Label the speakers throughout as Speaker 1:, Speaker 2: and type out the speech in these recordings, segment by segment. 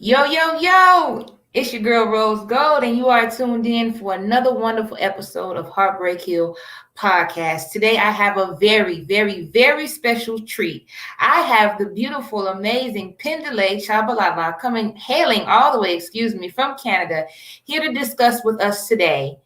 Speaker 1: Yo, yo, yo! It's your girl Rose Gold, and you are tuned in for another wonderful episode of Heartbreak Hill podcast. Today, I have a very, very, very special treat. I have the beautiful, amazing Phindile Tshabalala hailing all the way, from Canada, here to discuss with us today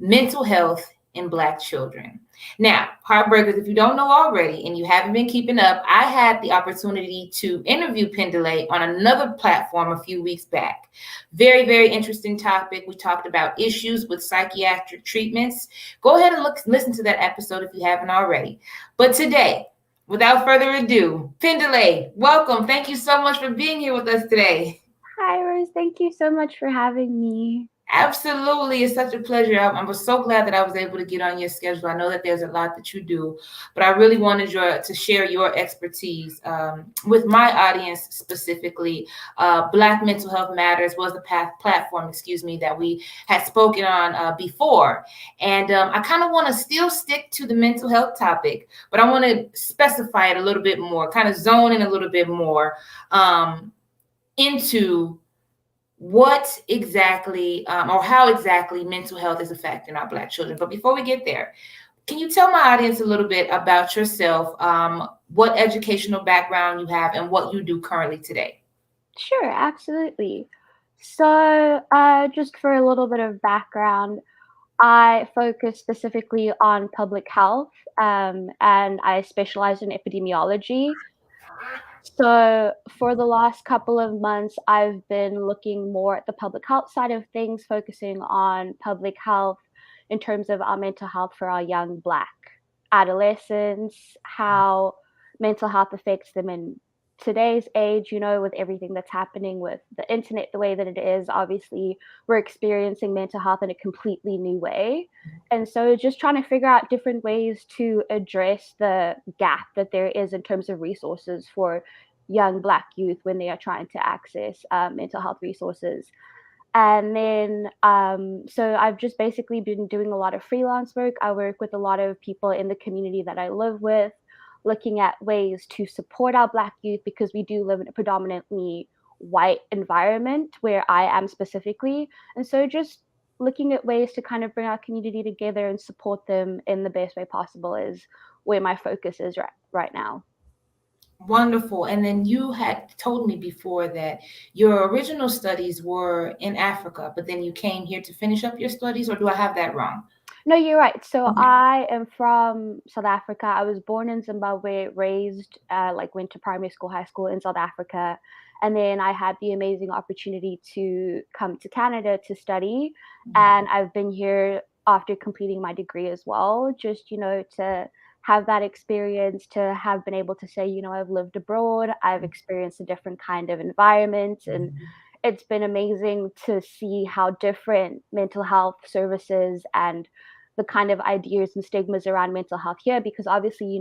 Speaker 1: mental health in Black children. Now, Heartbreakers, if you don't know already and you haven't been keeping up, I had the opportunity to interview Phindile on another platform a few weeks back. Very, very interesting topic. We talked about issues with psychiatric treatments. Go ahead and listen to that episode if you haven't already. But today, without further ado, Phindile, welcome. Thank you so much for being here with us today.
Speaker 2: Hi, Rose. Thank you so much for having me.
Speaker 1: Absolutely. It's such a pleasure. I'm so glad that I was able to get on your schedule. I know that there's a lot that you do, but I really wanted to share your expertise with my audience specifically. Black Mental Health Matters was the platform, that we had spoken on before. And I kind of want to still stick to the mental health topic, but I want to specify it a little bit more, kind of zone in a little bit more into what exactly or how exactly mental health is affecting our Black children. But before we get there, can you tell my audience a little bit about yourself, what educational background you have, and what you do currently today?
Speaker 2: Sure, absolutely. Just for a little bit of background, I focus specifically on public health, and I specialize in epidemiology. So, for the last couple of months, I've been looking more at the public health side of things, focusing on public health in terms of our mental health for our young Black adolescents, how mental health affects them in today's age, with everything that's happening with the internet the way that it is. Obviously, we're experiencing mental health in a completely new way. And so, just trying to figure out different ways to address the gap that there is in terms of resources for young Black youth when they are trying to access mental health resources. And then, so I've just basically been doing a lot of freelance work. I work with a lot of people in the community that I live with, looking at ways to support our Black youth because we do live in a predominantly white environment where I am specifically. And so just looking at ways to kind of bring our community together and support them in the best way possible is where my focus is right now.
Speaker 1: Wonderful. And then you had told me before that your original studies were in Africa, but then you came here to finish up your studies, or do I have that wrong?
Speaker 2: No, you're right. So
Speaker 1: Okay.
Speaker 2: I am from South Africa. I was born in Zimbabwe, raised, went to primary school, high school in South Africa. And then I had the amazing opportunity to come to Canada to study. And I've been here after completing my degree as well, just, to have that experience, to have been able to say, I've lived abroad, I've experienced a different kind of environment. And it's been amazing to see how different mental health services and the kind of ideas and stigmas around mental health here, because obviously,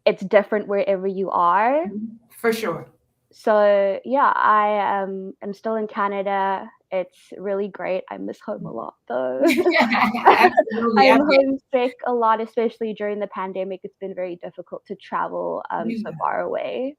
Speaker 2: it's different wherever you are.
Speaker 1: For sure.
Speaker 2: So yeah, am still in Canada. It's really great. I miss home a lot though.
Speaker 1: Absolutely.
Speaker 2: I'm homesick a lot, especially during the pandemic. It's been very difficult to travel so far away.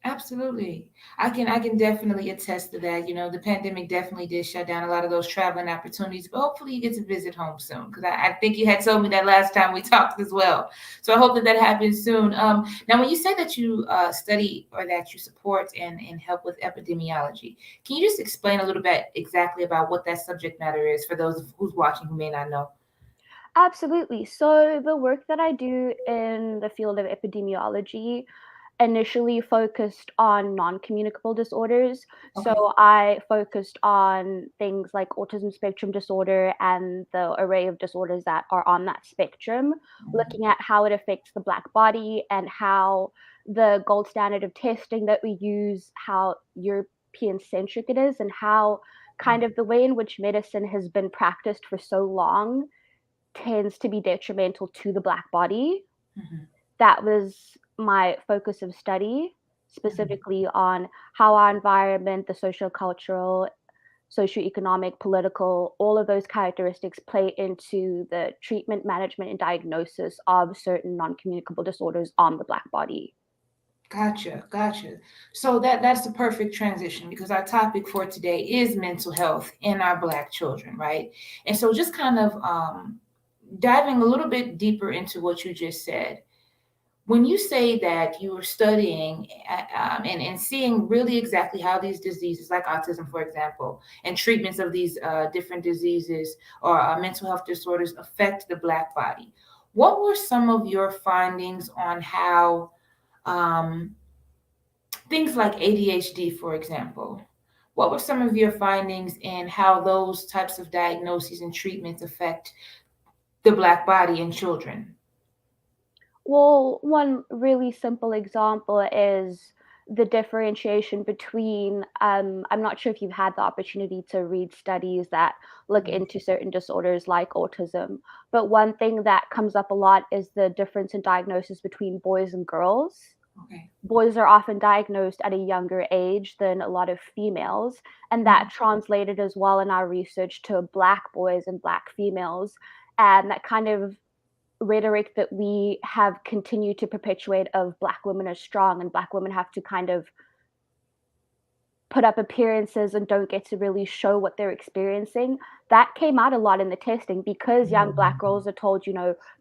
Speaker 1: Absolutely. I can definitely attest to that. The pandemic definitely did shut down a lot of those traveling opportunities, but hopefully you get to visit home soon because I think you had told me that last time we talked as well. So I hope that that happens soon. Now, when you say that you study or that you support and help with epidemiology, can you just explain a little bit exactly about what that subject matter is for those who's watching who may not know?
Speaker 2: Absolutely. So the work that I do in the field of epidemiology initially focused on non-communicable disorders.
Speaker 1: Okay.
Speaker 2: So I focused on things like autism spectrum disorder and the array of disorders that are on that spectrum, looking at how it affects the Black body and how the gold standard of testing that we use, how European centric it is, and how kind of the way in which medicine has been practiced for so long tends to be detrimental to the Black body.
Speaker 1: Mhm.
Speaker 2: That was my focus of study, specifically on how our environment, the social cultural, socioeconomic, political, all of those characteristics play into the treatment, management, and diagnosis of certain non communicable disorders on the Black body.
Speaker 1: Gotcha, gotcha. So that's the perfect transition because our topic for today is mental health in our Black children, right? And so just kind of diving a little bit deeper into what you just said. When you say that you were studying and seeing really exactly how these diseases, like autism, for example, and treatments of these different diseases or mental health disorders affect the Black body, what were some of your findings on how um, things like ADHD, for example? What were some of your findings in how those types of diagnoses and treatments affect the Black body in children?
Speaker 2: Well, one really simple example is the differentiation between, I'm not sure if you've had the opportunity to read studies that look into certain disorders like autism, but one thing that comes up a lot is the difference in diagnosis between boys and girls.
Speaker 1: Okay.
Speaker 2: Boys are often diagnosed at a younger age than a lot of females, and that translated as well in our research to Black boys and Black females. And that kind of rhetoric that we have continued to perpetuate of Black women are strong and Black women have to kind of put up appearances and don't get to really show what they're experiencing. That came out a lot in the testing because young Black girls are told,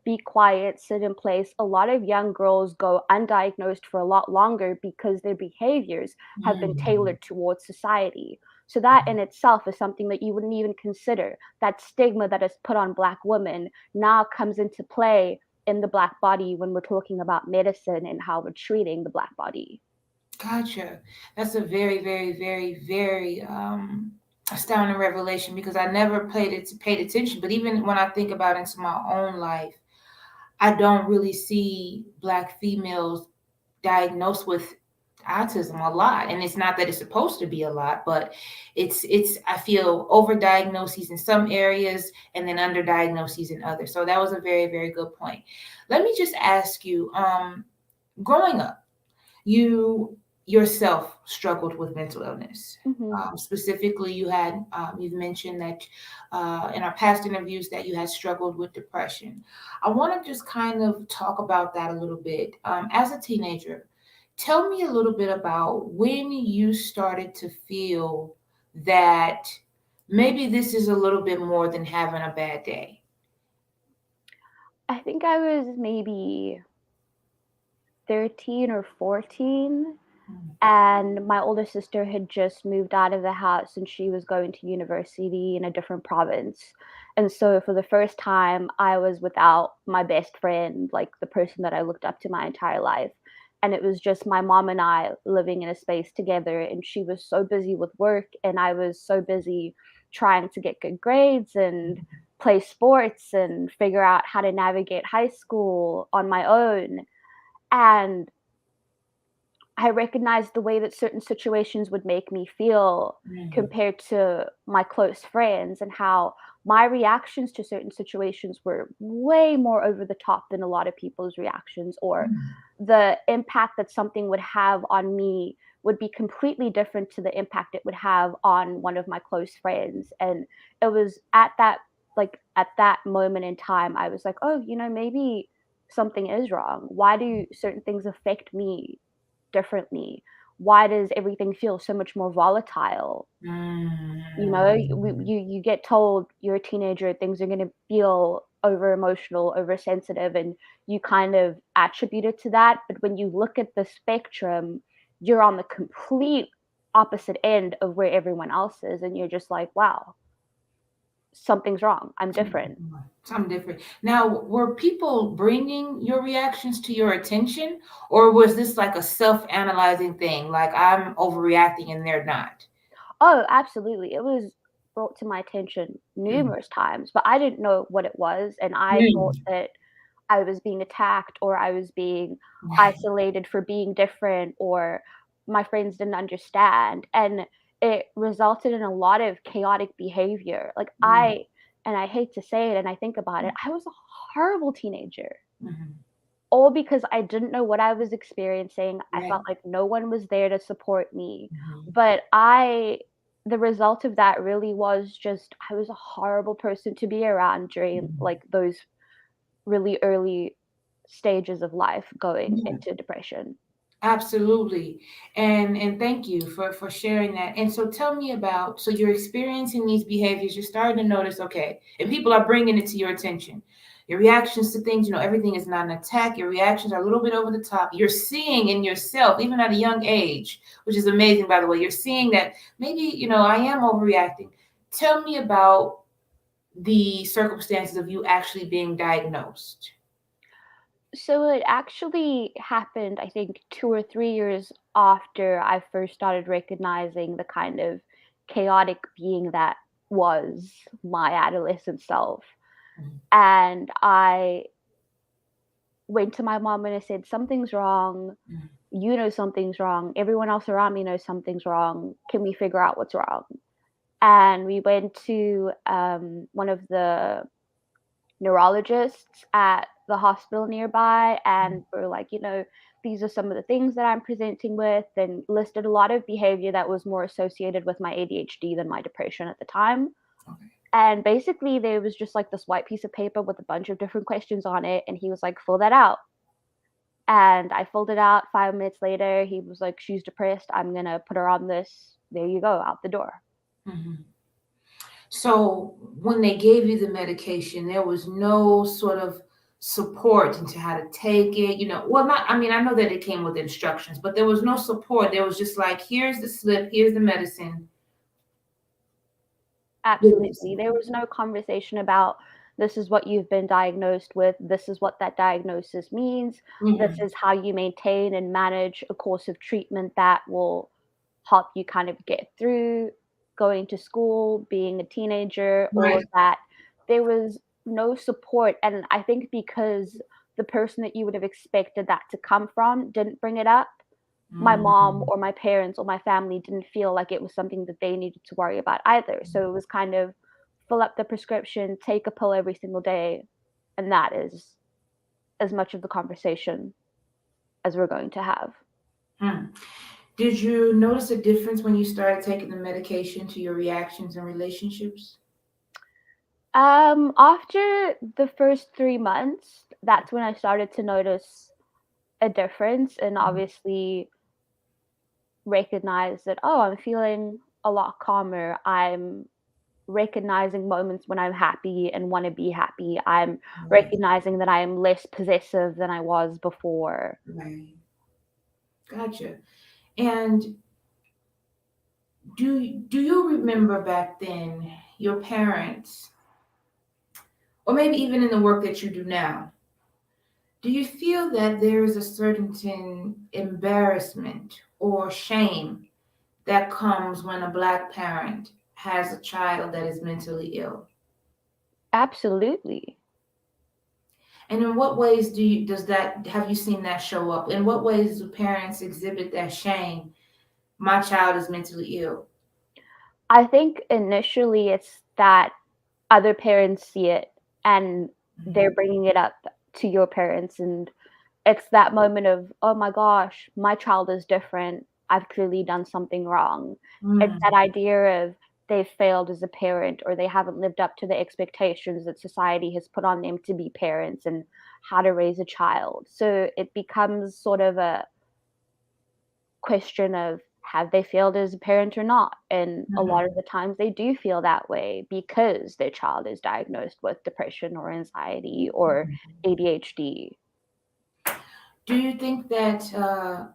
Speaker 2: be quiet, sit in place. A lot of young girls go undiagnosed for a lot longer because their behaviors have been
Speaker 1: Mm.
Speaker 2: tailored towards society. So that in itself is something that you wouldn't even consider. That stigma that is put on Black women now comes into play in the Black body when we're talking about medicine and how we're treating the Black body.
Speaker 1: Gotcha. That's a very, very, very, very astounding revelation because I never paid attention. But even when I think about into my own life, I don't really see Black females diagnosed with autism a lot. And it's not that it's supposed to be a lot, but it's I feel overdiagnoses in some areas and then underdiagnoses in others. So that was a very, very good point. Let me just ask you, growing up, you yourself struggled with mental illness.
Speaker 2: Mhm.
Speaker 1: Specifically, you've mentioned that in our past interviews that you had struggled with depression. I want to just kind of talk about that a little bit. As a teenager, tell me a little bit about when you started to feel that maybe this is a little bit more than having a bad day.
Speaker 2: I think I was maybe 13 or 14,
Speaker 1: Mm.
Speaker 2: and my older sister had just moved out of the house and she was going to university in a different province. And so for the first time, I was without my best friend, like the person that I looked up to my entire life. And it was just my mom and I living in a space together. And she was so busy with work, and I was so busy trying to get good grades and play sports and figure out how to navigate high school on my own. And I recognized the way that certain situations would make me feel
Speaker 1: Mm.
Speaker 2: compared to my close friends, and how my reactions to certain situations were way more over the top than a lot of people's reactions, or
Speaker 1: Mm.
Speaker 2: the impact that something would have on me would be completely different to the impact it would have on one of my close friends. And it was at that moment in time I was like, "Oh, maybe something is wrong. Why do certain things affect me differently? Why does everything feel so much more volatile?" You get told you're a teenager, things are gonna feel over emotional, oversensitive, and you kind of attribute it to that. But when you look at the spectrum, you're on the complete opposite end of where everyone else is, and you're just like, wow, something's wrong. I'm different.
Speaker 1: Something different. Now, were people bringing your reactions to your attention, or was this like a self-analyzing thing? Like I'm overreacting and they're not.
Speaker 2: Oh, absolutely. It was brought to my attention
Speaker 1: Mm.
Speaker 2: numerous times, but I didn't know what it was, and I thought
Speaker 1: Mm.
Speaker 2: that I was being attacked or I was being
Speaker 1: Right.
Speaker 2: isolated for being different, or my friends didn't understand, and it resulted in a lot of chaotic behavior. Like,
Speaker 1: Mm.
Speaker 2: I hate to say it and I think about it, I was a horrible teenager.
Speaker 1: Mhm.
Speaker 2: All because I didn't know what I was experiencing. I
Speaker 1: Right.
Speaker 2: felt like no one was there to support me.
Speaker 1: Mhm.
Speaker 2: But the result of that really was just I was a horrible person to be around during
Speaker 1: Mhm.
Speaker 2: like those really early stages of life going
Speaker 1: Yeah.
Speaker 2: into depression.
Speaker 1: Absolutely. And thank you for sharing that. And so tell me about, so you're experiencing these behaviors, you're starting to notice, okay, and people are bringing it to your attention. Your reactions to things, everything is not an attack. Your reactions are a little bit over the top. You're seeing in yourself, even at a young age, which is amazing, by the way, you're seeing that maybe, I am overreacting. Tell me about the circumstances of you actually being diagnosed.
Speaker 2: So it actually happened, I think, 2 or 3 years after I first started recognizing the kind of chaotic being that was my adolescent self.
Speaker 1: Mhm.
Speaker 2: And I went to my mom and I said, "Something's wrong.
Speaker 1: Mhm.
Speaker 2: You know something's wrong. Everyone else around me knows something's wrong. Can we figure out what's wrong?" And we went to one of the neurologists at the hospital nearby, and we're like, these are some of the things that I'm presenting with, and listed a lot of behavior that was more associated with my ADHD than my depression at the time.
Speaker 1: Okay.
Speaker 2: And basically, there was just like this white piece of paper with a bunch of different questions on it, and he was like, fill that out. And I filled it out. 5 minutes later, he was like, she's depressed. I'm going to put her on this. There you go, out the door.
Speaker 1: Mhm. So when they gave you the medication, there was no sort of support into how to take it. Well, not, I mean, I know that it came with instructions, but there was no support. There was just like, here's the slip, here's the medicine.
Speaker 2: Absolutely. There was no conversation about this is what you've been diagnosed with, this is what that diagnosis means, this
Speaker 1: Mm-mm.
Speaker 2: is how you maintain and manage a course of treatment that will help you kind of get through going to school, being a teenager, all
Speaker 1: Right.
Speaker 2: of that. There was no support. And I think because the person that you would have expected that to come from didn't bring it up, my mom
Speaker 1: Mm.
Speaker 2: or my parents or my family didn't feel like it was something that they needed to worry about either. So it was kind of fill up the prescription, take a pill every single day, and that is as much of the conversation as we're going to have.
Speaker 1: Hmm. Did you notice a difference when you started taking the medication to your reactions and relationships?
Speaker 2: After the first 3 months, that's when I started to notice a difference and
Speaker 1: Mhm.
Speaker 2: obviously recognize that, oh, I'm feeling a lot calmer. I'm recognizing moments when I'm happy and want to be happy. I'm
Speaker 1: Right.
Speaker 2: recognizing that I am less possessive than I was before.
Speaker 1: Right. Gotcha. And do you remember back then your parents, or maybe even in the work that you do now, do you feel that there is a certain embarrassment or shame that comes when a Black parent has a child that is mentally ill?
Speaker 2: Absolutely.
Speaker 1: And in what ways does that, have you seen that show up? In what ways do parents exhibit that shame? My child is mentally ill.
Speaker 2: I think initially it's that other parents see it and they're
Speaker 1: Mhm.
Speaker 2: bringing it up to your parents, and it's that moment of, "Oh my gosh, my child is different. I've clearly done something wrong." It's that
Speaker 1: Mm.
Speaker 2: idea of they've failed as a parent or they haven't lived up to the expectations that society has put on them to be parents and how to raise a child. So it becomes sort of a question of have they failed as a parent or not? And a lot
Speaker 1: Mhm.
Speaker 2: of the times they do feel that way because their child is diagnosed with depression or anxiety or
Speaker 1: Mhm.
Speaker 2: ADHD.
Speaker 1: Do you think that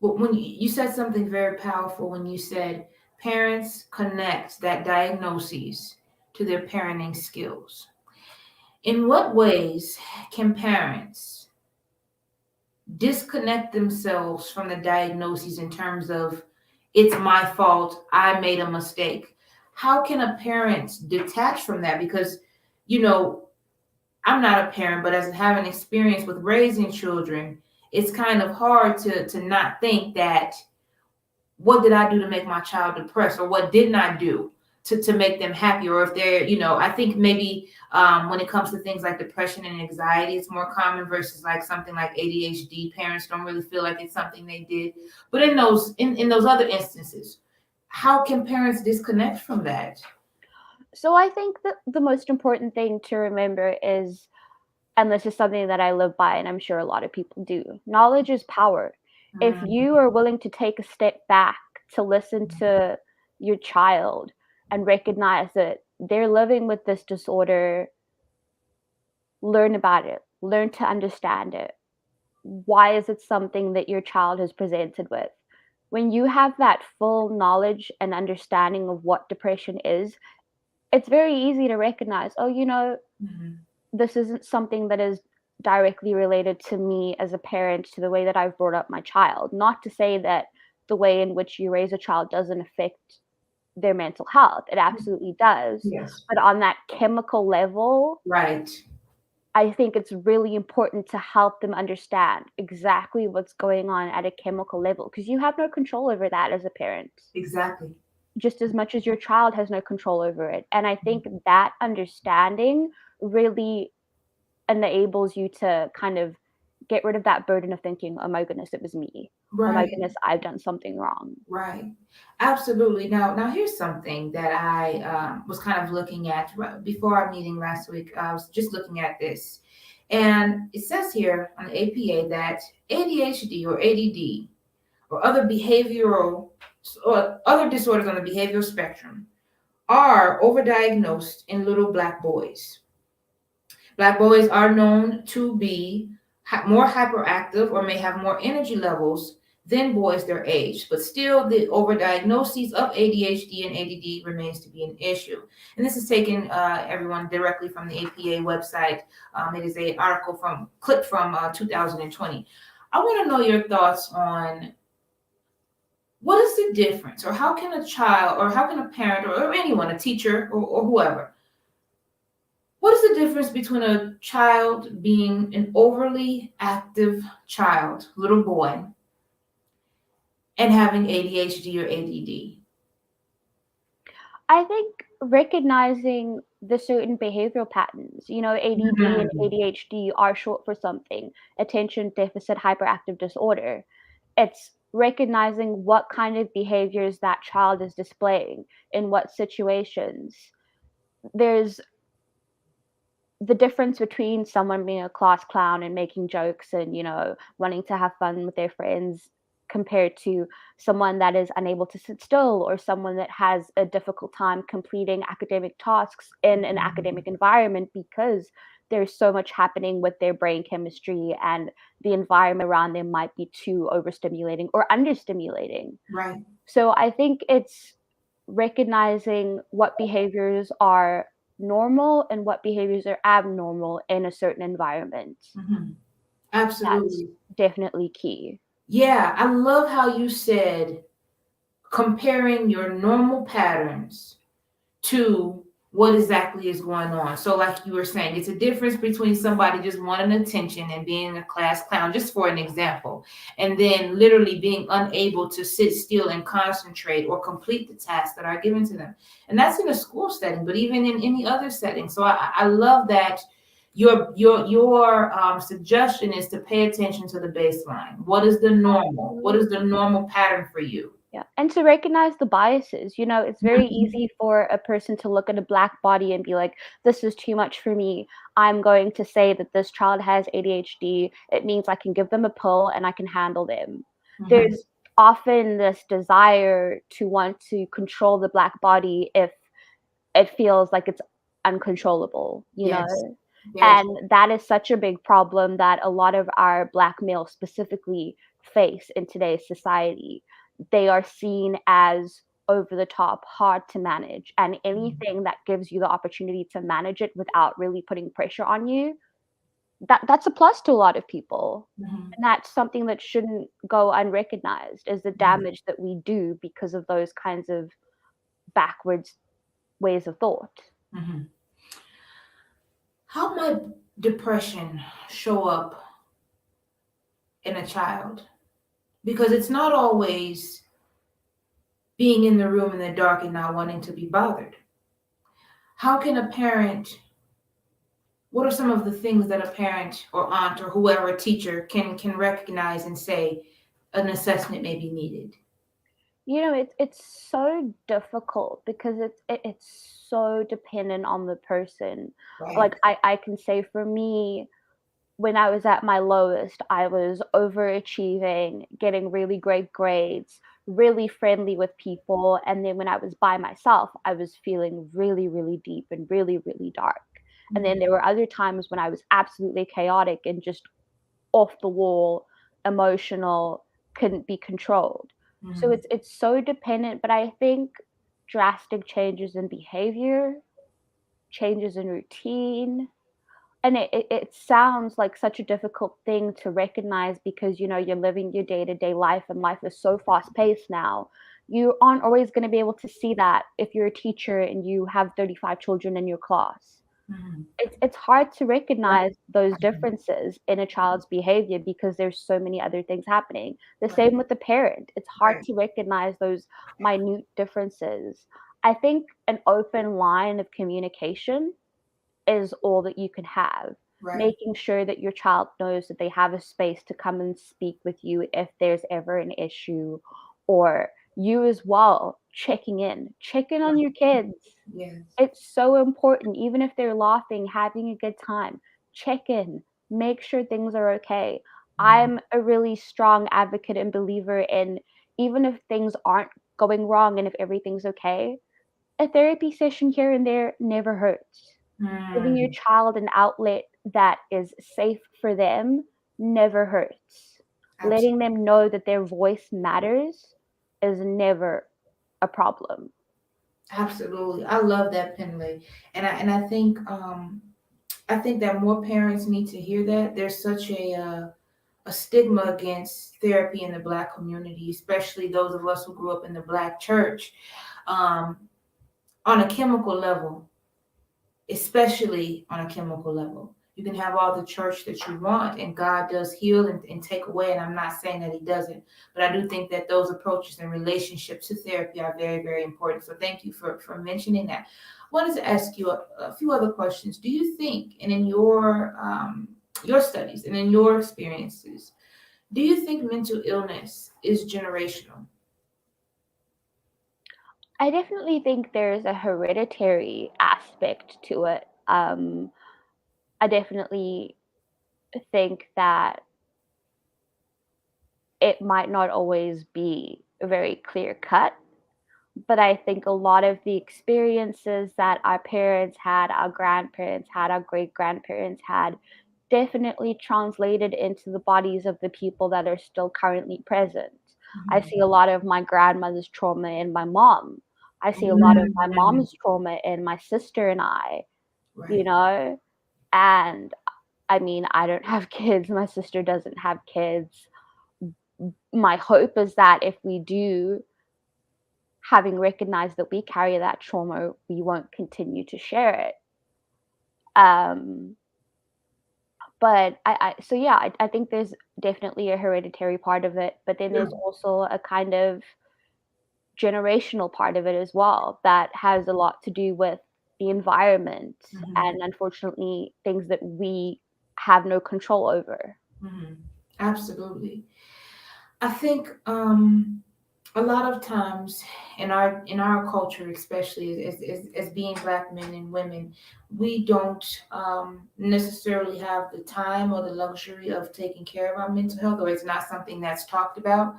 Speaker 1: when you said something very powerful when you said parents connect that diagnoses to their parenting skills? In what ways can parents disconnect themselves from the diagnoses in terms of it's my fault, I made a mistake? How can a parent detach from that? Because, you know, I'm not a parent, but as having experience with raising children, it's kind of hard to not think that what did I do to make my child depressed, or what didn't I do to make them happy, or if they're, I think maybe when it comes to things like depression and anxiety, it's more common versus like something like ADHD. Parents don't really feel like it's something they did, but in those other instances, how can parents disconnect from that?
Speaker 2: So I think that the most important thing to remember is, and this is something that I live by, and I'm sure a lot of people do, knowledge is power. If you are willing to take a step back to listen to your child and recognize that they're living with this disorder, learn about it, learn to understand it. Why is it something that your child has presented with? When you have that full knowledge and understanding of what depression is, it's very easy to recognize, oh, this isn't something that is directly related to me as a parent, to the way that I've brought up my child. Not to say that the way in which you raise a child doesn't affect their mental health. It absolutely does.
Speaker 1: Yes.
Speaker 2: But on that chemical level,
Speaker 1: Right.
Speaker 2: I think it's really important to help them understand exactly what's going on at a chemical level, because you have no control over that as a parent,
Speaker 1: Exactly.
Speaker 2: just as much as your child has no control over it. And I think that understanding really enables you to kind of get rid of that burden of thinking, "Oh my goodness, it was me. Oh my
Speaker 1: Right.
Speaker 2: goodness, I've done something wrong."
Speaker 1: Right. Absolutely. Now here's something that I was kind of looking at before our meeting last week. I was just looking at this, and it says here on the APA that ADHD or ADD or other behavioral or other disorders on the behavioral spectrum are overdiagnosed in little black boys. Black boys are known to be more hyperactive or may have more energy levels than boys their age, but still the overdiagnosis of ADHD and ADD remains to be an issue. And this is taken everyone directly from the APA website. It is an article from clip from 2020. I want to know your thoughts on what is the difference, or how can a child, or how can a parent, or anyone, a teacher, or whoever, what is the difference between a child being an overly active child, little boy, and having ADHD or ADD?
Speaker 2: I think recognizing the certain behavioral patterns, ADD and
Speaker 1: Mhm.
Speaker 2: ADHD are short for something, attention deficit hyperactive disorder. It's recognizing what kind of behaviors that child is displaying in what situations. There's the difference between someone being a class clown and making jokes and, wanting to have fun with their friends compared to someone that is unable to sit still, or someone that has a difficult time completing academic tasks in an academic environment because there's so much happening with their brain chemistry, and the environment around them might be too overstimulating or understimulating.
Speaker 1: Right.
Speaker 2: So I think it's recognizing what behaviors are normal and what behaviors are abnormal in a certain environment.
Speaker 1: Mhm.
Speaker 2: That's
Speaker 1: Absolutely.
Speaker 2: definitely key.
Speaker 1: Yeah, I love how you said comparing your normal patterns to what exactly is going on. So, like you were saying, it's a difference between somebody just wanting attention and being a class clown, just for an example, and then literally being unable to sit still and concentrate or complete the tasks that are given to them. And that's in a school setting, but even in any other setting. So, I love that. Your suggestion is to pay attention to the baseline. What is the normal? What is the
Speaker 2: Absolutely.
Speaker 1: normal pattern for you?
Speaker 2: Yeah, and to recognize the biases. It's very
Speaker 1: Mhm.
Speaker 2: easy for a person to look at a black body and be like, "This is too much for me. I'm going to say that this child has ADHD. It means I can give them a pill and I can handle them."
Speaker 1: Mhm.
Speaker 2: There's often this desire to want to control the black body if it feels like it's uncontrollable.
Speaker 1: Yes. Yes.
Speaker 2: And that is such a big problem that a lot of our Black males specifically face in today's society. They are seen as over the top, hard to manage, and
Speaker 1: Mhm.
Speaker 2: anything that gives you the opportunity to manage it without really putting pressure on you, that's a plus to a lot of people.
Speaker 1: Mhm.
Speaker 2: And that's something that shouldn't go unrecognized, is the
Speaker 1: Mhm.
Speaker 2: damage that we do because of those kinds of backwards ways of thought.
Speaker 1: Mhm. How might depression show up in a child? Because it's not always being in the room in the dark and not wanting to be bothered. How can a parent, what are some of the things that a parent or aunt or whoever, a teacher can recognize and say an assessment may be needed?
Speaker 2: It's so difficult because it's so dependent on the person.
Speaker 1: Right.
Speaker 2: Like, I can say for me, when I was at my lowest, I was overachieving, getting really great grades, really friendly with people. And then when I was by myself, I was feeling really, really deep and really, really dark. And then there were other times when I was absolutely chaotic and just off the wall, emotional, couldn't be controlled. So
Speaker 1: Mm-hmm.
Speaker 2: it's so dependent, but I think drastic changes in behavior, changes in routine, and it sounds like such a difficult thing to recognize because, you're living your day-to-day life and life is so fast-paced now. You aren't always gonna be able to see that if you're a teacher and you have 35 children in your class.
Speaker 1: Mm-hmm.
Speaker 2: It's hard to
Speaker 1: Right.
Speaker 2: recognize those differences in a child's behavior because there's so many other things happening. The
Speaker 1: Right.
Speaker 2: same with the parent. It's hard
Speaker 1: Right.
Speaker 2: to recognize those minute differences. I think an open line of communication is all that you can have.
Speaker 1: Right.
Speaker 2: Making sure that your child knows that they have a space to come and speak with you if there's ever an issue, or you as well, check in on your kids.
Speaker 1: Yes.
Speaker 2: It's so important, even if they're laughing, having a good time, check in, make sure things are okay.
Speaker 1: Mhm.
Speaker 2: I'm a really strong advocate and believer in, even if things aren't going wrong and if everything's okay, a therapy session here and there never hurts. Giving your
Speaker 1: Mm.
Speaker 2: child an outlet that is safe for them never hurts. Letting
Speaker 1: Absolutely.
Speaker 2: them know that their voice matters is never a problem.
Speaker 1: Absolutely. I love that, Penley. I think that more parents need to hear that. There's such a stigma against therapy in the Black community, especially those of us who grew up in the Black church. Um, on a chemical level, especially on a chemical level. You can have all the church that you want, and God does heal and take away. And I'm not saying that He doesn't, but I do think that those approaches and relationships to therapy are very, very important. So thank you for mentioning that. I wanted to ask you a few other questions. Do you think, and in your studies and in your experiences, do you think mental illness is generational?
Speaker 2: I definitely think there's a hereditary aspect to it. I definitely think that it might not always be very clear cut, but I think a lot of the experiences that our parents had, our grandparents had, our great grandparents had, definitely translated into the bodies of the people that are still currently present. I
Speaker 1: Mhm.
Speaker 2: see a lot of my grandmother's trauma in my mom. I see a lot of my
Speaker 1: Mm.
Speaker 2: mom's trauma in my sister and I, you
Speaker 1: Right.
Speaker 2: know? And I mean, I don't have kids, my sister doesn't have kids. My hope is that if we do, having recognized that we carry that trauma, we won't continue to share it. Um, but so yeah, I think there's definitely a hereditary part of it, but then
Speaker 1: Yeah.
Speaker 2: there's also a kind of generational part of it as well that has a lot to do with the environment
Speaker 1: Mhm.
Speaker 2: and unfortunately things that we have no control over.
Speaker 1: Mhm. Absolutely. I think a lot of times in our culture, especially as being Black men and women, we don't necessarily have the time or the luxury of taking care of our mental health, or it's not something that's talked about.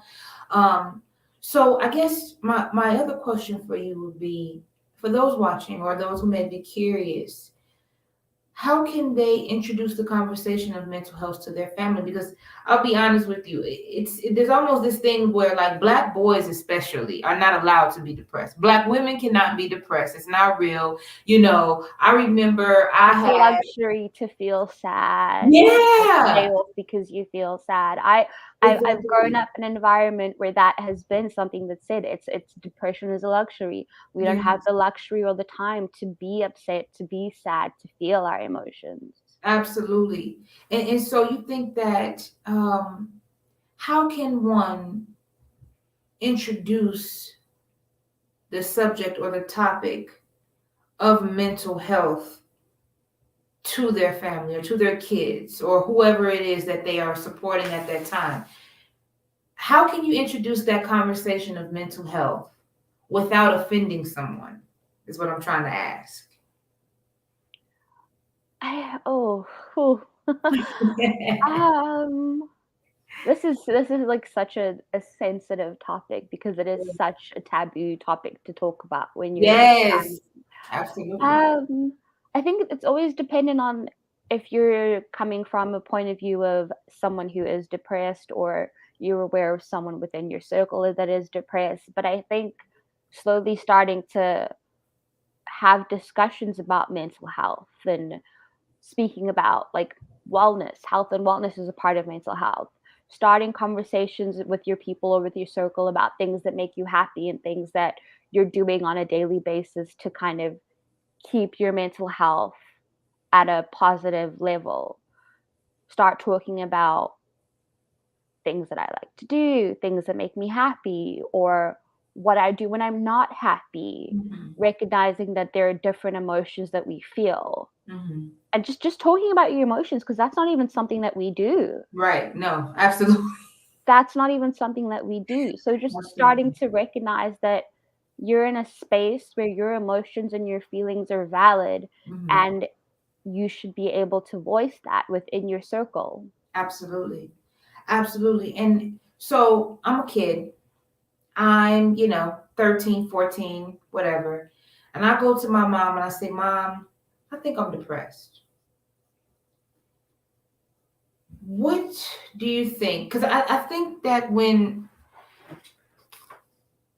Speaker 1: Um, so I guess my other question for you would be, for those watching or those who may be curious, how can they introduce the conversation of mental health to their family? Because I'll be honest with you, there's almost this thing where like Black boys especially are not allowed to be depressed. Black women cannot be depressed. It's not real. I remember I
Speaker 2: It's a
Speaker 1: had,
Speaker 2: luxury to feel sad. Take a day
Speaker 1: yeah,
Speaker 2: off because you feel sad. I've grown
Speaker 1: exactly.
Speaker 2: up in an environment where that has been something that's said. It's depression is a luxury. We don't have
Speaker 1: Yes,
Speaker 2: the luxury or the time to be upset, to be sad, to feel our emotions.
Speaker 1: absolutely. And so you think that how can one introduce the subject or the topic of mental health to their family or to their kids or whoever it is that they are supporting at that time? How can you introduce that conversation of mental health without offending someone? Is what I'm trying to ask.
Speaker 2: I oh, whew. Um, this is like such a sensitive topic because it is such a taboo topic to talk about when you're
Speaker 1: Yes,
Speaker 2: expanding.
Speaker 1: absolutely.
Speaker 2: Um, I think it's always dependent on if you're coming from a point of view of someone who is depressed or you're aware of someone within your circle that is depressed. But I think slowly starting to have discussions about mental health and speaking about like wellness, health and wellness is a part of mental health. Starting conversations with your people or with your circle about things that make you happy and things that you're doing on a daily basis to kind of keep your mental health at a positive level. Start talking about things that I like to do, things that make me happy, or what I do when I'm not happy,
Speaker 1: Mhm,
Speaker 2: recognizing that there are different emotions that we feel.
Speaker 1: mhm.
Speaker 2: And just talking about your emotions because that's not even something that we do.
Speaker 1: Right. No, absolutely.
Speaker 2: That's not even something that we do. So just starting
Speaker 1: Absolutely.
Speaker 2: to recognize that you're in a space where your emotions and your feelings are valid
Speaker 1: Mhm.
Speaker 2: and you should be able to voice that within your circle.
Speaker 1: Absolutely. Absolutely. And so I'm a kid. I'm, 13, 14, whatever. And I go to my mom and I say, Mom, I think I'm depressed. What do you think? Because I think that when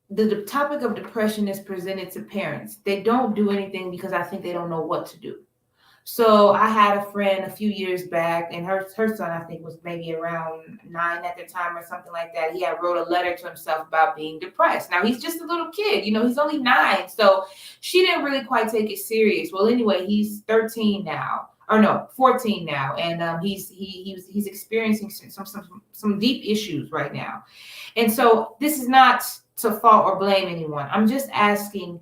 Speaker 1: the topic of depression is presented to parents, they don't do anything because I think they don't know what to do. So I had a friend a few years back, and her son I think was maybe around 9 at the time or something like that. He had wrote a letter to himself about being depressed. Now he's just a little kid, he's only 9, so she didn't really quite take it serious. Well, anyway, he's 13 now, or no, 14 now, and he's experiencing some deep issues right now. And so this is not to fault or blame anyone. I'm just asking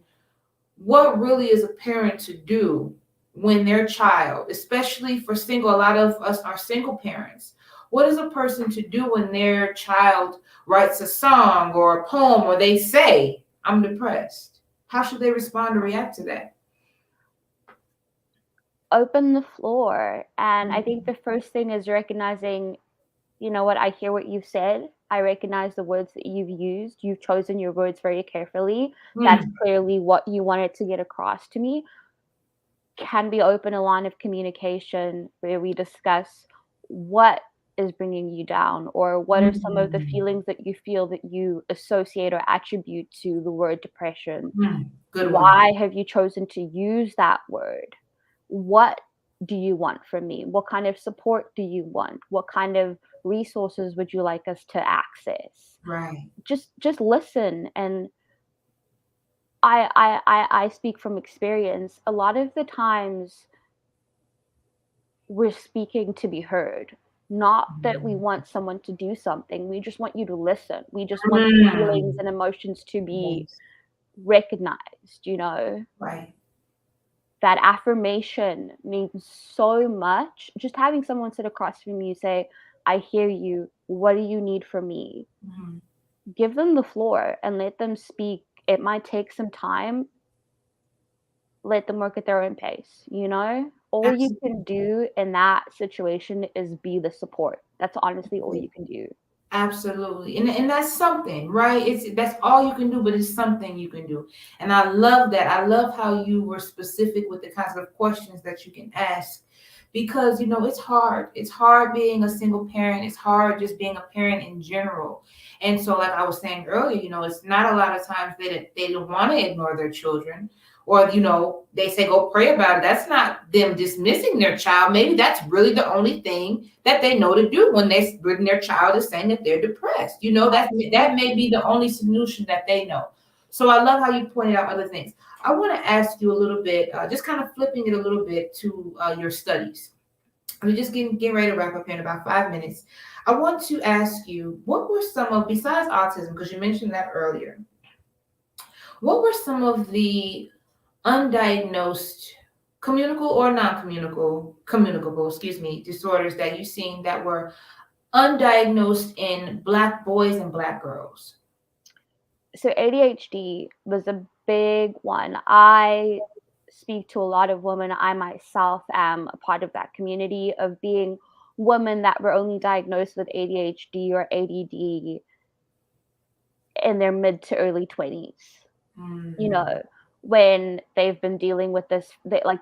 Speaker 1: what really is a parent to do when their child, especially for single, a lot of us are single parents. What is a person to do when their child writes a song or a poem or they say, I'm depressed? How should they respond or react to that?
Speaker 2: Open the floor. And I think
Speaker 1: Mm,
Speaker 2: the first thing is recognizing, you know what, I hear what you've said. I recognize the words that you've used. You've chosen your words very carefully. That's
Speaker 1: mm,
Speaker 2: clearly what you wanted to get across to me. Can we open a line of communication where we discuss what is bringing you down or what are some of the
Speaker 1: mm,
Speaker 2: feelings that you feel that you associate or attribute to the word depression?
Speaker 1: Good one.
Speaker 2: Why have you chosen to use that word? What do you want from me? What kind of support do you want? What kind of resources would you like us to access?
Speaker 1: Right.
Speaker 2: Just listen. And I speak from experience. A lot of the times we're speaking to be heard. Not that we want someone to do something. We just want you to listen. We just want the feelings
Speaker 1: Mm,
Speaker 2: and emotions to be
Speaker 1: yes.
Speaker 2: recognized, you know?
Speaker 1: Right.
Speaker 2: That affirmation means so much. Just having someone sit across from you say, I hear you. What do you need from me?
Speaker 1: Mhm.
Speaker 2: Give them the floor and let them speak. It might take some time. Let them work at their own pace, you know? All you can
Speaker 1: Absolutely.
Speaker 2: do in that situation is be the support. That's honestly all you can do.
Speaker 1: Absolutely. And that's something, right? That's all you can do, but it's something you can do. And I love that. I love how you were specific with the kinds of questions that you can ask because it's hard. It's hard being a single parent. It's hard just being a parent in general. And so like I was saying earlier, it's not a lot of times they don't want to ignore their children or they say go pray about it. That's not them dismissing their child. Maybe that's really the only thing that they know to do when their child is saying that they're depressed. That may
Speaker 2: Absolutely.
Speaker 1: be the only solution that they know. So I love how you pointed out other things. I want to ask you a little bit, just kind of flipping it a little bit to your studies. We're just getting ready to wrap up here in about 5 minutes. I want to ask you, what were some of, besides autism, because you mentioned that earlier, what were some of the undiagnosed communicable or communicable, excuse me, disorders that you've seen that were undiagnosed in Black boys and Black girls?
Speaker 2: So ADHD was a big one. I speak to a lot of women. I myself am a part of that community of being women that were only diagnosed with ADHD or ADD in their mid to early 20s. You
Speaker 1: Mm-hmm.
Speaker 2: know, when they've been dealing with this, like,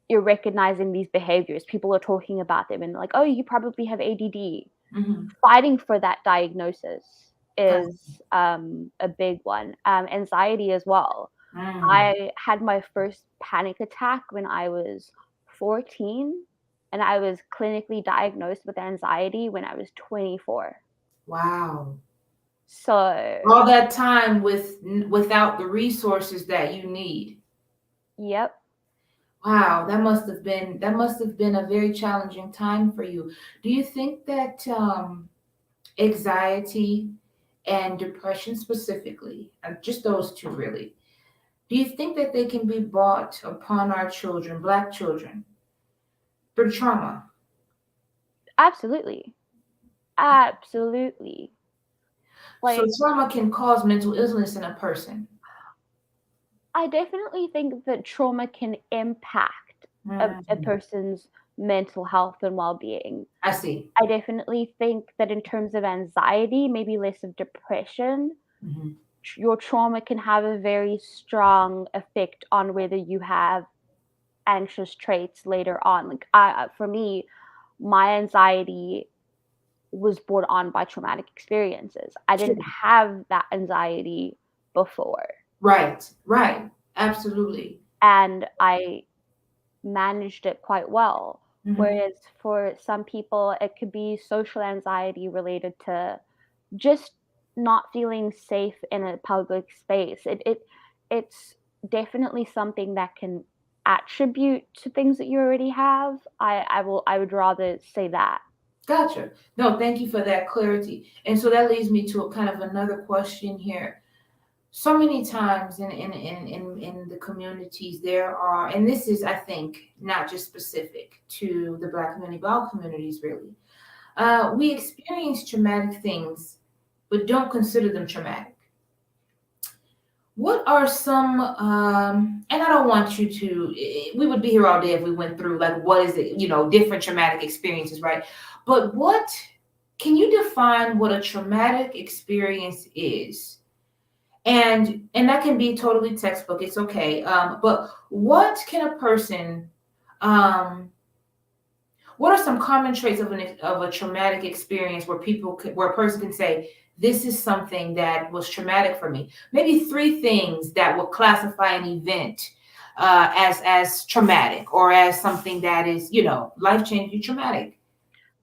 Speaker 2: you're recognizing these behaviors. People are talking about them and like, oh, you probably have ADD.
Speaker 1: Mm-hmm.
Speaker 2: Fighting for that diagnosis
Speaker 1: Got
Speaker 2: is a big one. Anxiety as well.
Speaker 1: mm.
Speaker 2: I had my first panic attack when I was 14, and I was clinically diagnosed with anxiety when I was 24.
Speaker 1: Wow.
Speaker 2: So,
Speaker 1: All that time without the resources that you need.
Speaker 2: yep,
Speaker 1: Wow, that must have been a very challenging time for you. Do you think that anxiety and depression specifically, just those two really, do you think that they can be brought upon our children, black children, through trauma?
Speaker 2: absolutely. Absolutely.
Speaker 1: So
Speaker 2: Like,
Speaker 1: trauma can cause mental illness in a person.
Speaker 2: I definitely think that trauma can impact a
Speaker 1: Mm,
Speaker 2: person's mental health and well-being.
Speaker 1: I see.
Speaker 2: I definitely think that in terms of anxiety, maybe less of depression,
Speaker 1: Hmm.
Speaker 2: your trauma can have a very strong effect on whether you have anxious traits later on. Like, for me, my anxiety was brought on by traumatic experiences. I didn't
Speaker 1: Sure.
Speaker 2: have that anxiety before,
Speaker 1: Right, right. Absolutely.
Speaker 2: and I managed it quite well.
Speaker 1: Hmm.
Speaker 2: Whereas for some people, it could be social anxiety related to just not feeling safe in a public space. It's definitely something that can attribute to things that you already have. I would rather say that.
Speaker 1: Gotcha. No, thank you for that clarity. And so that leads me to a kind of another question here. So many times in the communities there are, and this is, I think, not just specific to the Black community, but all communities really. We experience traumatic things, but don't consider them traumatic. What are some, and I don't want you to, we would be here all day if we went through, like, what is it, different traumatic experiences, right? But can you define what a traumatic experience is? And that can be totally textbook, it's okay. But um, what are some common traits of a traumatic experience where where a person can say, this is something that was traumatic for me? Maybe three things that will classify an event as traumatic, or as something that is, life changing, traumatic.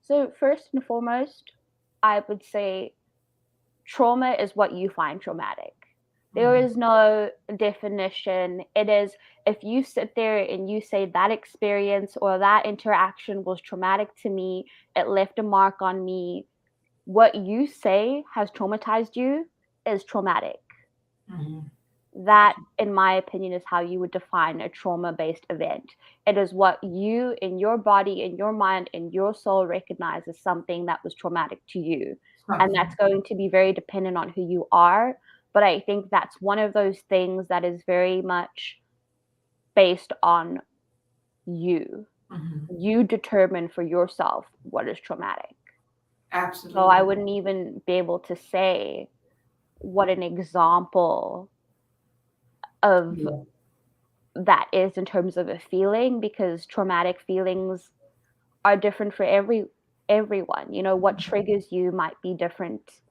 Speaker 2: So first and foremost, I would say trauma is what you find traumatic. There
Speaker 1: Mhm.
Speaker 2: is no definition. It is, if you sit there and you say that experience or that interaction was traumatic to me, it left a mark on me, what you say has traumatized you is traumatic.
Speaker 1: Mhm.
Speaker 2: That, in my opinion, is how you would define a trauma based event. It is what you, in your body, in your mind, in your soul, recognize as something that was traumatic to you. And
Speaker 1: Something.
Speaker 2: that's going to be very dependent on who you are. But I think that's one of those things that is very much based on you.
Speaker 1: Mhm.
Speaker 2: You determine for yourself what is traumatic. So I
Speaker 1: Absolutely.
Speaker 2: wouldn't even be able to say what an example of
Speaker 1: Yeah.
Speaker 2: that is in terms of a feeling, because traumatic feelings are different for everyone. You know, what triggers you might be different.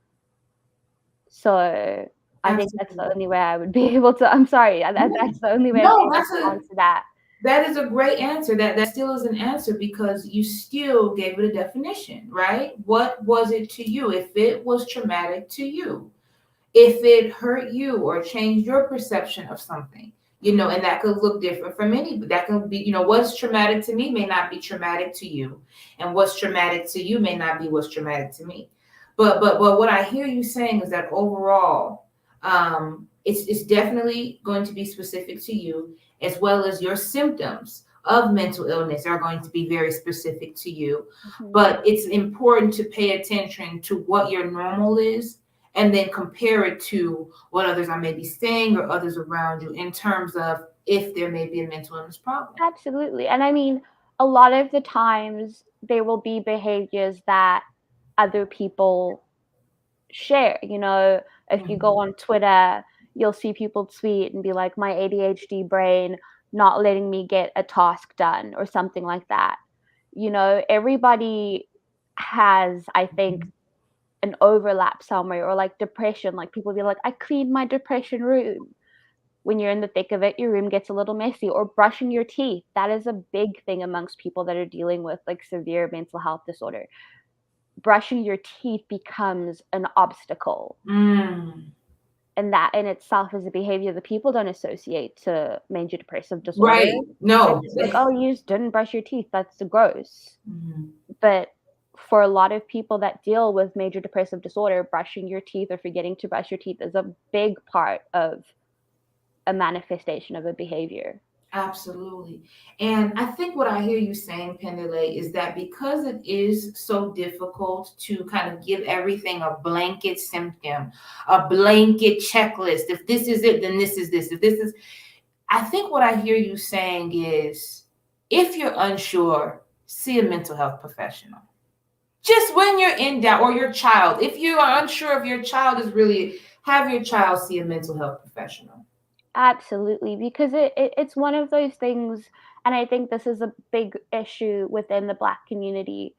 Speaker 2: So I think that's the
Speaker 1: Absolutely.
Speaker 2: only way I would be able to, I'm sorry,
Speaker 1: Yeah.
Speaker 2: that's the only way I'd be
Speaker 1: No,
Speaker 2: able to answer that.
Speaker 1: that is a great answer. That still is an answer, because you still gave it a definition, right? What was it to you? If it was traumatic to you, if it hurt you or changed your perception of something, and that could look different from any, that could be, what's traumatic to me may not be traumatic to you, and what's traumatic to you may not be what's traumatic to me. But what I hear you saying is that overall, it's definitely going to be specific to you, as well as your symptoms of mental illness are going to be very specific to you.
Speaker 2: Mhm.
Speaker 1: But it's important to pay attention to what your normal is, and then compare it to what others are maybe saying or others around you in terms of if there may be a mental illness problem.
Speaker 2: Absolutely. And I mean, a lot of the times there will be behaviors that other people share. If you go
Speaker 1: Mhm.
Speaker 2: on Twitter, you'll see people tweet and be like, my ADHD brain not letting me get a task done or something like that. Everybody has, I think, an overlap somewhere, or like depression. Like people be like, I cleaned my depression room. When you're in the thick of it, your room gets a little messy. Or brushing your teeth. That is a big thing amongst people that are dealing with like severe mental health disorder. Brushing your teeth becomes an obstacle.
Speaker 1: Mm.
Speaker 2: And that in itself is a behavior that people don't associate to major depressive disorder.
Speaker 1: Right.
Speaker 2: They're
Speaker 1: No.
Speaker 2: just like, oh, you just didn't brush your teeth. That's gross.
Speaker 1: Mhm.
Speaker 2: But for a lot of people that deal with major depressive disorder, brushing your teeth or forgetting to brush your teeth is a big part of a manifestation of a behavior.
Speaker 1: Absolutely. And I think what I hear you saying, Pendile, is that because it is so difficult to kind of give everything a blanket symptom, a blanket checklist. If this is it, then this is this. If this is, I think what I hear you saying is if you're unsure, see a mental health professional. Just when you're in doubt, or your child, if you are unsure if your child is really, have your child see a mental health professional.
Speaker 2: Absolutely, because it's one of those things, and I think this is a big issue within the Black community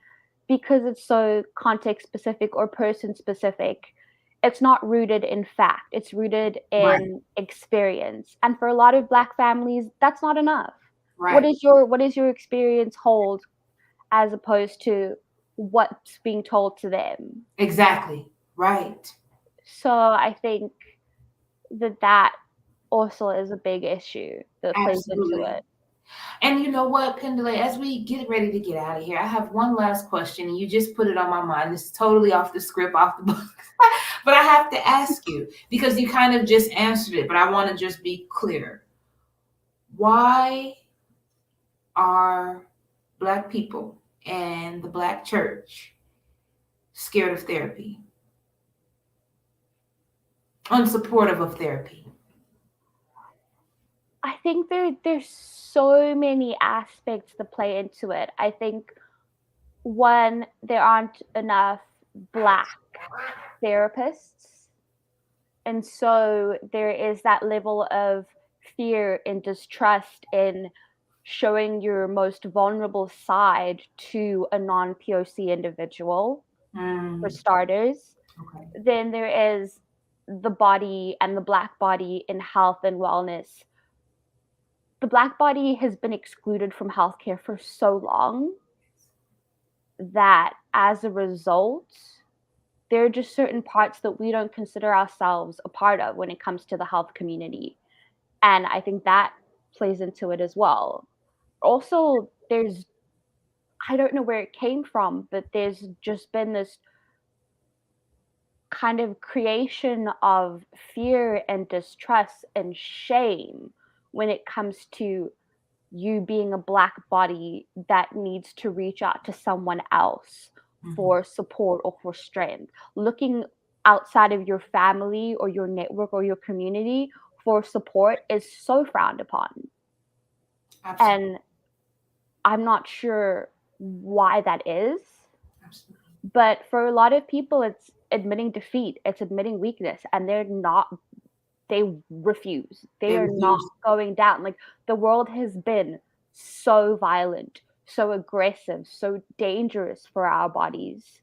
Speaker 2: because it's so context specific or person specific. It's not rooted in fact, it's rooted
Speaker 1: Right,
Speaker 2: in experience. And for a lot of Black families, that's not enough. What
Speaker 1: right.
Speaker 2: is your experience hold as opposed to what's being told to them?
Speaker 1: Exactly. Right.
Speaker 2: So I think that also is a big issue that plays into
Speaker 1: Absolutely.
Speaker 2: it.
Speaker 1: And you know what, Pendle, as we get ready to get out of here, I have one last question, and you just put it on my mind. This is totally off the script, off the book. But I have to ask you because you kind of just answered it, but I want to just be clear. Why are Black people and the Black church scared of therapy, unsupportive of therapy?
Speaker 2: I think there's so many aspects that play into it. I think one, there aren't enough Black therapists, and so there is that level of fear and distrust in showing your most vulnerable side to a non-POC individual, for
Speaker 1: Mm,
Speaker 2: starters.
Speaker 1: okay.
Speaker 2: Then there is the body and the Black body in health and wellness. The Black body has been excluded from healthcare for so long that as a result, there are just certain parts that we don't consider ourselves a part of when it comes to the health community. And I think that plays into it as well. Also, I don't know where it came from, but there's just been this kind of creation of fear and distrust and shame when it comes to you being a Black body that needs to reach out to someone else
Speaker 1: Mhm.
Speaker 2: for support or for strength. Looking outside of your family or your network or your community for support is so frowned upon.
Speaker 1: Absolutely.
Speaker 2: And I'm not sure why that is,
Speaker 1: Absolutely.
Speaker 2: but for a lot of people, it's admitting defeat, it's admitting weakness, and they refuse. They
Speaker 1: They
Speaker 2: are not
Speaker 1: refuse.
Speaker 2: going down. Like the world has been so violent, so aggressive, so dangerous for our bodies.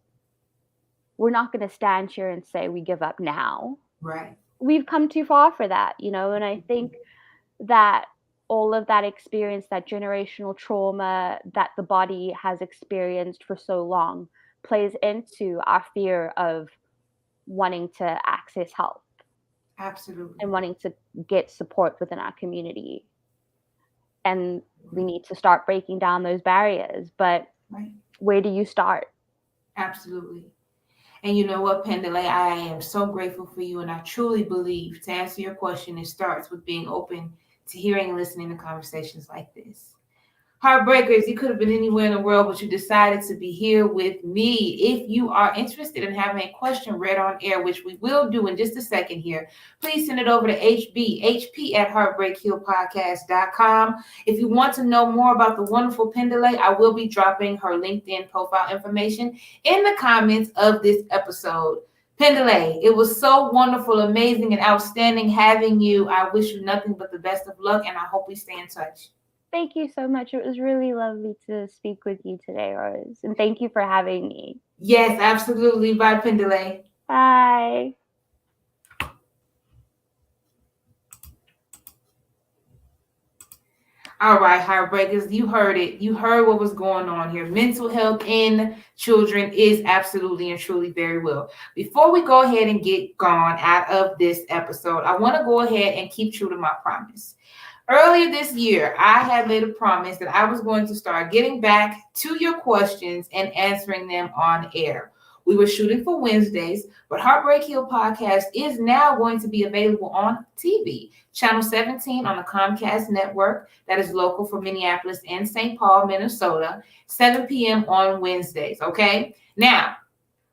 Speaker 2: We're not going to stand here and say we give up now.
Speaker 1: Right.
Speaker 2: We've come too far for that. And I think that all of that experience, that generational trauma that the body has experienced for so long, plays into our fear of wanting to access help
Speaker 1: Absolutely.
Speaker 2: and wanting to get support within our community. And we need to start breaking down those barriers. But
Speaker 1: Right.
Speaker 2: where do you start?
Speaker 1: Absolutely. And you know what, Pendele, I am so grateful for you. And I truly believe, to answer your question, it starts with being open to hearing and listening to conversations like this. Heartbreakers, you could have been anywhere in the world, but you decided to be here with me. If you are interested in having a question read on air, which we will do in just a second here, please send it over to hp at heartbreakhillpodcast.com. If you want to know more about the wonderful Phindile, I will be dropping her LinkedIn profile information in the comments of this episode. Phindile, it was so wonderful, amazing, and outstanding having you. I wish you nothing but the best of luck, and I hope we stay in touch.
Speaker 2: Thank you so much. It was really lovely to speak with you today, Rose, and thank you for having me.
Speaker 1: Yes, absolutely. Bye, Phindile.
Speaker 2: Bye.
Speaker 1: All right, heartbreakers, you heard it. You heard what was going on here. Mental health in children is absolutely and truly very well. Before we go ahead and get gone out of this episode, I want to go ahead and keep true to my promise. Earlier this year, I had made a promise that I was going to start getting back to your questions and answering them on air. We were shooting for Wednesdays, but Heartbreak Hill podcast is now going to be available on TV, channel 17 on the Comcast network that is local for Minneapolis and St. Paul, Minnesota, 7 p.m. on Wednesdays. Okay. Now,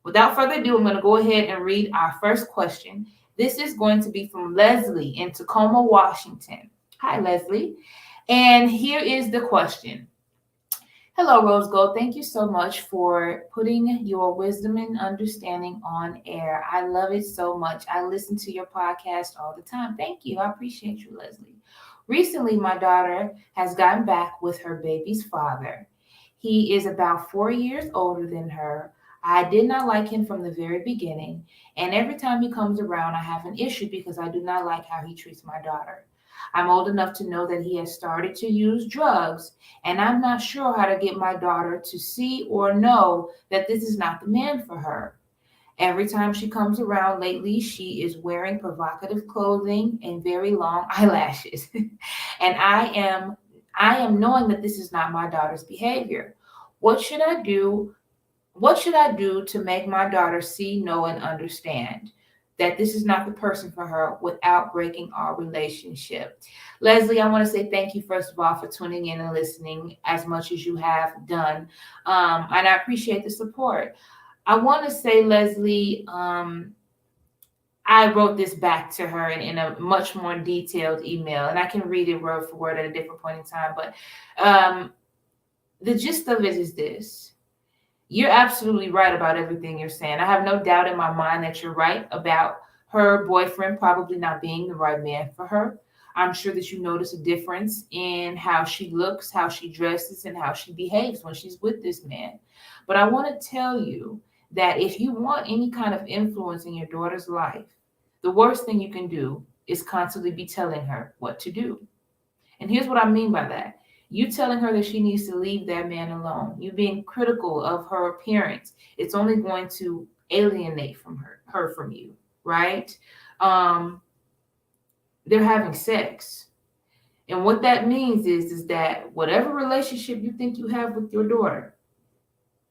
Speaker 1: without further ado, I'm going to go ahead and read our first question. This is going to be from Leslie in Tacoma, Washington. Hi, Leslie. And here is the question. Hello, Rose Gold. Thank you so much for putting your wisdom and understanding on air. I love it so much. I listen to your podcast all the time. Thank you. I appreciate you, Leslie. Recently, my daughter has gotten back with her baby's father. He is about 4 years older than her. I did not like him from the very beginning, and every time he comes around, I have an issue because I do not like how he treats my daughter. I'm old enough to know that he has started to use drugs, and I'm not sure how to get my daughter to see or know that this is not the man for her. Every time she comes around lately, she is wearing provocative clothing and very long eyelashes. And I am knowing that this is not my daughter's behavior. What should I do? What should I do to make my daughter see, know, and understand that this is not the person for her without breaking our relationship? Leslie, I want to say thank you, first of all, for tuning in and listening as much as you have done. And I appreciate the support. I want to say, Leslie, I wrote this back to her in a much more detailed email, and I can read it word for word at a different point in time. But the gist of it is this. You're absolutely right about everything you're saying. I have no doubt in my mind that you're right about her boyfriend probably not being the right man for her. I'm sure that you notice a difference in how she looks, how she dresses, and how she behaves when she's with this man. But I want to tell you that if you want any kind of influence in your daughter's life, the worst thing you can do is constantly be telling her what to do. And here's what I mean by that. You telling her that she needs to leave that man alone. You being critical of her appearance. It's only going to alienate from her from you, right? Um, they're having sex. And what that means is that whatever relationship you think you have with your daughter,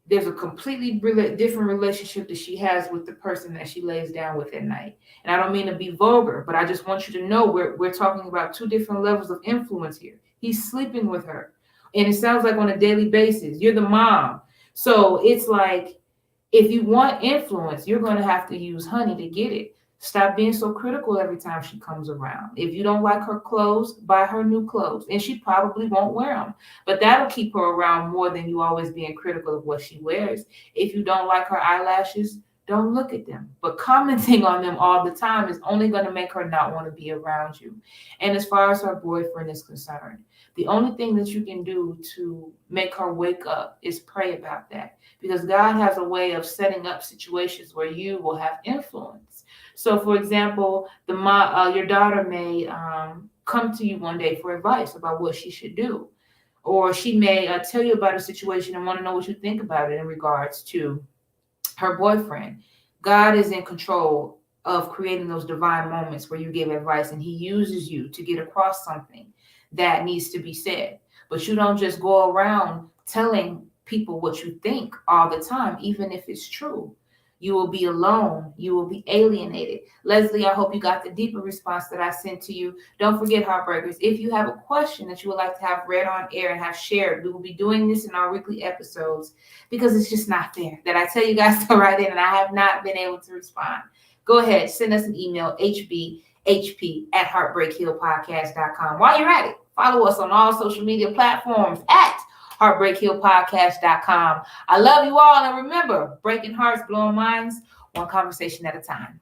Speaker 1: there's a completely different relationship that she has with the person that she lays down with at night. And I don't mean to be vulgar, but I just want you to know we're talking about two different levels of influence here. He's sleeping with her. And it sounds like on a daily basis. You're the mom. So it's like, if you want influence, you're going to have to use honey to get it. Stop being so critical every time she comes around. If you don't like her clothes, buy her new clothes. And she probably won't wear them. But that'll keep her around more than you always being critical of what she wears. If you don't like her eyelashes, don't look at them. But commenting on them all the time is only going to make her not want to be around you. And as far as her boyfriend is concerned, the only thing that you can do to make her wake up is pray about that. Because God has a way of setting up situations where you will have influence. So, for example, your daughter may come to you one day for advice about what she should do. Or she may tell you about a situation and want to know what you think about it in regards to her boyfriend. God is in control of creating those divine moments where you give advice and he uses you to get across something that needs to be said. But you don't just go around telling people what you think all the time, even if it's true. You will be alone. You will be alienated. Leslie, I hope you got the deeper response that I sent to you. Don't forget, Heartbreakers, if you have a question that you would like to have read on air and have shared, we will be doing this in our weekly episodes because it's just not fair that I tell you guys to write in and I have not been able to respond. Go ahead, send us an email, hbhp@heartbreakhillpodcast.com. While you're at it, follow us on all social media platforms at heartbreakhillpodcast.com. I love you all, and remember, breaking hearts, blowing minds, one conversation at a time.